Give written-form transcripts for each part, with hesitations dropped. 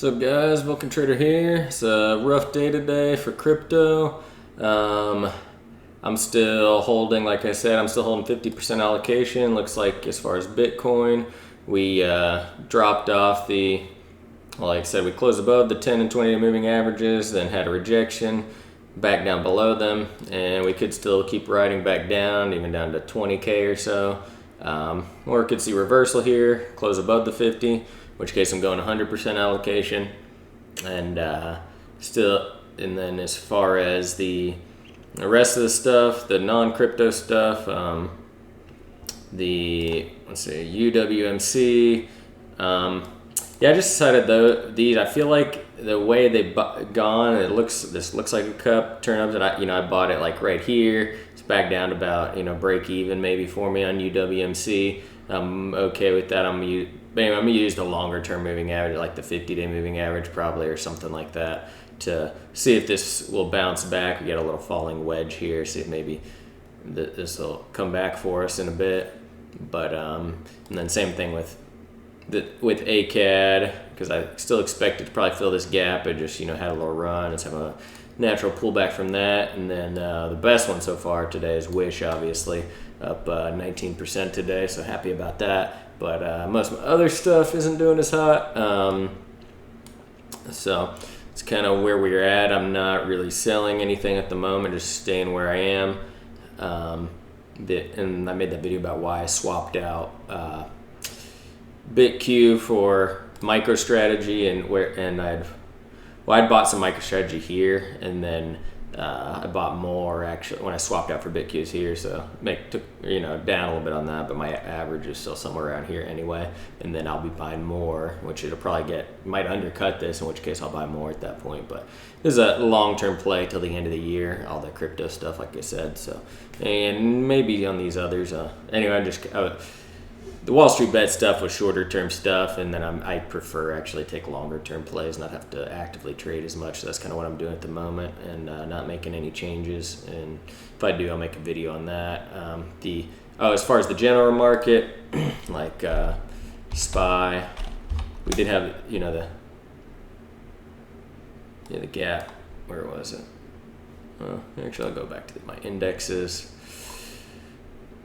What's up guys, Vulcan Trader here. It's a rough day today for crypto. I'm still holding, like I said, I'm still holding 50% allocation. Looks like as far as Bitcoin, we dropped off well, like I said, we closed above the 10 and 20 moving averages, then had a rejection back down below them, and we could still keep riding back down, even down to 20K or so. Or could see reversal here, close above the 50, in which case I'm going 100% allocation. And and then as far as the rest of the stuff, the non-crypto stuff, let's see, UWMC, yeah, I just decided these, I feel like the way they've gone, this looks like a cup turn up, that I bought it like right here. It's back down to about, break even maybe for me on UWMC. I'm okay with that. I'm gonna use the longer term moving average, like the 50-day moving average probably, or something like that, to see if this will bounce back. We get a little falling wedge here, see if maybe this will come back for us in a bit. But and then same thing with ACAD, because I still expect it to probably fill this gap. It just had a little run. It's having a natural pullback from that. And then the best one so far today is Wish, obviously up 19% today, so happy about that. But most of my other stuff isn't doing as hot, so it's kind of where we're at. I'm not really selling anything at the moment, just staying where I am. And I made that video about why I swapped out BitQ for MicroStrategy, and I'd bought some MicroStrategy here, and then I bought more actually when I swapped out for BitQs here, so took down a little bit on that, but my average is still somewhere around here anyway. And then I'll be buying more, which it'll probably might undercut this, in which case I'll buy more at that point. But this is a long-term play till the end of the year, all the crypto stuff, like I said. So, and maybe on these others. Anyway, the Wall Street bet stuff was shorter term stuff, and then I prefer actually take longer term plays, not have to actively trade as much. So that's kind of what I'm doing at the moment, and not making any changes. And if I do, I'll make a video on that. As far as the general market, like SPY, we did have the gap. Where was it? Actually, I'll go back to my indexes.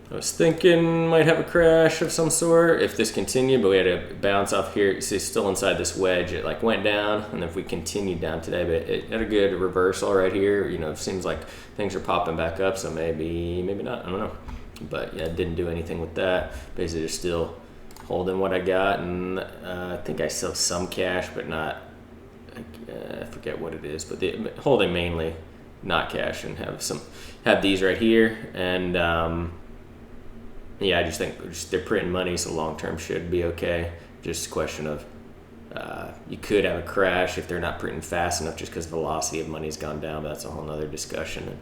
I was thinking might have a crash of some sort if this continued, but we had a bounce off here. You see, still inside this wedge. It went down, and if we continued down today, but it had a good reversal right here. It seems like things are popping back up, so maybe not. I don't know, but yeah, didn't do anything with that. Basically, just still holding what I got, and I think I still have some cash, but not. I forget what it is, but holding mainly not cash, and have these right here, and. Yeah, I just think they're printing money, so long term should be okay. Just a question of you could have a crash if they're not printing fast enough, just because velocity of money's gone down. But that's a whole nother discussion.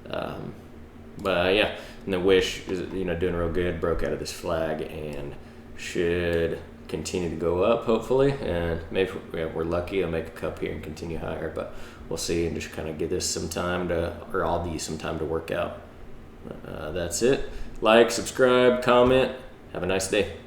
But yeah, and the Wish is doing real good. Broke out of this flag and should continue to go up hopefully. And maybe if we're lucky, I'll make a cup here and continue higher. But we'll see, and just kind of give this some time all these some time to work out. That's it. Like, subscribe, comment. Have a nice day.